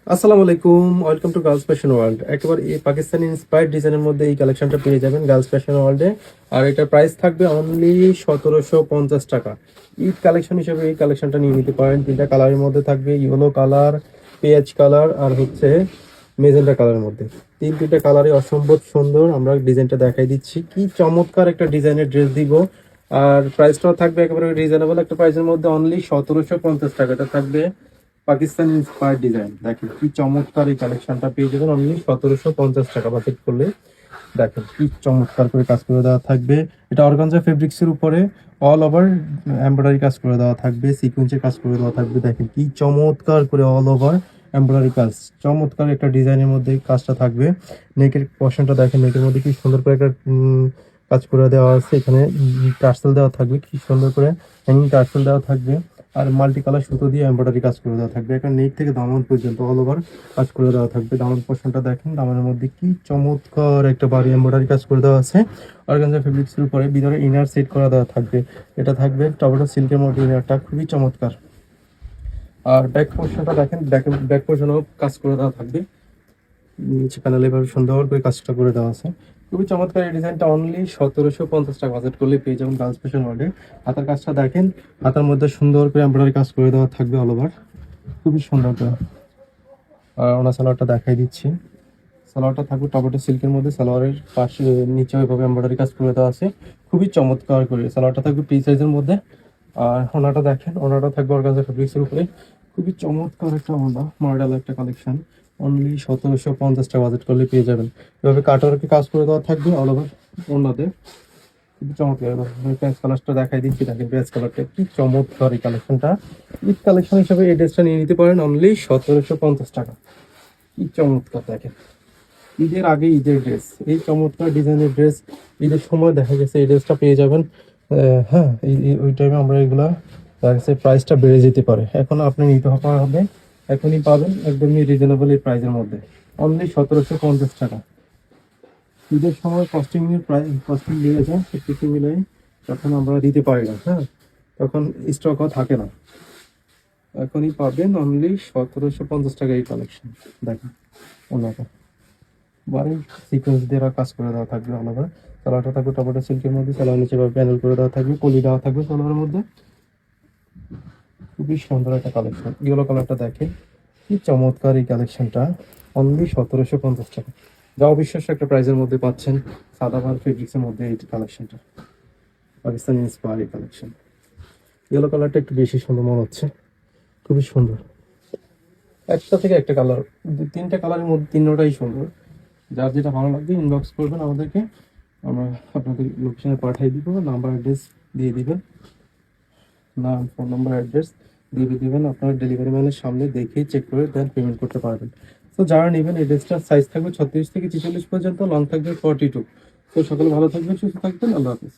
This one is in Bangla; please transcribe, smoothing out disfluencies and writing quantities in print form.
আসসালামু আলাইকুম, welcome to girls fashion world. একেবারে এই পাকিস্তানি ইন্সপায়ার্ড ডিজাইনের মধ্যে এই কালেকশনটা পেয়ে যাবেন গার্লস ফ্যাশন ওয়ার্ল্ডে। আর এটার প্রাইস থাকবে অনলি 1750 টাকা। ঈদ কালেকশন হিসেবে এই কালেকশনটা নিয়ে নিতে পারেন। তিনটা কালারের মধ্যে থাকবে, ইয়েলো কালার, পেঁয়াজ কালার আর হচ্ছে মেজেন্টা কালারের মধ্যে। তিনটা কালারই অসম্ভব সুন্দর। আমরা ডিজাইনটা দেখাই দিচ্ছি, কি চমৎকার একটা ডিজাইনের ড্রেস দিব। আর প্রাইসটাও থাকবে একেবারে রিজনেবল একটা প্রাইসের মধ্যে, অনলি 1750 টাকা। এটা থাকবে পাকিস্তানি ইন্সপায়ার্ড ডিজাইন। দেখেন কি চমৎকার এই কালেকশনটা পেয়ে যাবেন অনলি 1750 টাকা বাজেট করলে। দেখেন কি চমৎকার করে কাজ করে দেওয়া থাকবে। এটা অর্গানজা ফেব্রিক্সের উপরে অল ওভার এমব্রয়ডারি কাজ করে দেওয়া থাকবে, সিকোয়েন্সের কাজ করে দেওয়া থাকবে। দেখেন কি চমৎকার করে অল ওভার এমব্রয়ডারি কাজ, চমৎকার একটা ডিজাইনের মধ্যে কাজটা থাকবে। নেকের পোর্শনটা দেখেন, নেকের মধ্যে কি সুন্দর করে একটা কাজ করে দেওয়া আছে। এখানে টার্সেল দেওয়া থাকবে, কি সুন্দর করে হ্যাঙ্গিং টার্সেল দেওয়া থাকবে। আর মাল্টি কালার সুতো দিয়ে এমব্রয়ডারি কাজ করে দেওয়া থাকবে। এখানে নেক থেকে দামান পর্যন্ত অল ওভার কাজ করে দেওয়া থাকবে। দামান পোর্শনটা দেখেন, দামানের মধ্যে কি চমৎকার একটা বাড়ি এমব্রয়ডারি কাজ করে দেওয়া আছে। অর্গানজা ফেব্রিক্সের উপরে ভিতরে ইনার সেট করা দেওয়া থাকবে। এটা থাকবে টমেটো সিল্কের মধ্যে, ইনারটা খুবই চমৎকার। আর ব্যাক পোর্শনটা দেখেন, ব্যাক পোর্শনও কাজ করে দেওয়া থাকবে। নিচে প্যানেলে এভাবে সুন্দর করে কাজটা করে দেওয়া আছে। খুবই চমৎকার এই ডিজাইনটা অনলি 1750 টাকা বাজেট করলে পেয়ে যাবেন গার্লস ফ্যাশন ওয়ার্ল্ডে। হাতার কাজটা দেখেন, হাতার মধ্যে সুন্দর করে এমব্রয়ডারি কাজ করে দেওয়া থাকবে অল ওভার, খুবই সুন্দর করে। আর ওনার সালোয়ারটা দেখাই দিচ্ছি। সালোয়ারটা থাকবে টমেটো সিল্কের মধ্যে, সালোয়ারের পাশে নিচে ওইভাবে এমব্রয়ডারি কাজ করে দেওয়া আছে, খুবই চমৎকার করে। সালোয়ারটা থাকবে পি সাইজের মধ্যে। আর ওনাটা দেখেন, ওনাটা থাকবে অর্গানজা ফেব্রিক্সের উপরে, খুবই চমৎকার একটা ওনা, মডেল একটা কালেকশন। অনলি 1750 টাকা বাজেট করলে পেয়ে যাবেন। এভাবে কাটওয়ার্কে কাজ করে দেওয়া থাকবে অল ওভার ওনাতে, খুবই চমৎকার। পেঁয়াজ কালারটা দেখাই দিচ্ছি, দেখেন পেঁয়াজ কালারটা কি চমৎকার এই কালেকশনটা। ঈদ কালেকশন হিসেবে এই ড্রেসটা নিয়ে নিতে পারেন অনলি 1750 টাকা। কি চমৎকার দেখেন, ঈদের আগে ঈদের ড্রেস, এই চমৎকার ডিজাইনের ড্রেস ঈদের সময় দেখা গেছে এই ড্রেসটা পেয়ে যাবেন। হ্যাঁ, ওই টাইমে আমরা এগুলা দেখা গেছে প্রাইসটা বেড়ে যেতে পারে। এখন আপনি নিতে হবে, এখনই পাবেন একদমই রিজনেবল এই প্রাইসের মধ্যে, অনলি 1750 টাকা। ঈদের সময় কস্টিং বেড়ে যায়, সব কিছু মিলাই তখন আমরা দিতে পারি না। হ্যাঁ, তখন স্টকও থাকে না। এখনই পাবেন অনলি 1750 টাকা এই কালেকশন। দেখেন ওনাটা বারে সিকোয়েন্স দিয়ে কাজ করে দেওয়া থাকবে অল ওভার। সালোয়ারটা থাকবে টমেটো সিল্কের মধ্যে, সালোয়ার নিচে প্যানেল করে দেওয়া থাকবে, কলি দেওয়া থাকবে সালোয়ারের মধ্যে। খুবই সুন্দর একটা কালেকশন। ইয়েলো কালারটা দেখে কি চমৎকার এই কালেকশনটা, অনলি 1750 টাকা। যা অবিশ্বাস্য একটা প্রাইসের মধ্যে পাচ্ছেন সাদাবাহার ফেব্রিক্সের মধ্যে এই কালেকশনটা, পাকিস্তানি ইন্সপায়ার এই কালেকশন। ইয়েলো কালারটা একটু বেশি সুন্দর মনে হচ্ছে, খুবই সুন্দর। একটা থেকে একটা কালার, তিনটা কালারের মধ্যে তিনটাই সুন্দর। যার যেটা ভালো লাগবে ইনবক্স করবেন আমাদেরকে, আমরা আপনাদের লোকেশনে পাঠিয়ে দিব। নাম্বার অ্যাড্রেস দিয়ে দিবেন, নাম ফোন নাম্বার অ্যাড্রেস দিয়ে দিবেন। আপনার ডেলিভারি ম্যানের সামনে দেখেই চেক করে দেন পেমেন্ট করতে পারবেন। তো যারা নেবেন এই ড্রেসটার সাইজ থাকবে 36 থেকে 46 পর্যন্ত, লং থাকবে 42। তো সকলে ভালো থাকবেন, সুস্থ থাকবেন, আল্লাহ হাফিজ।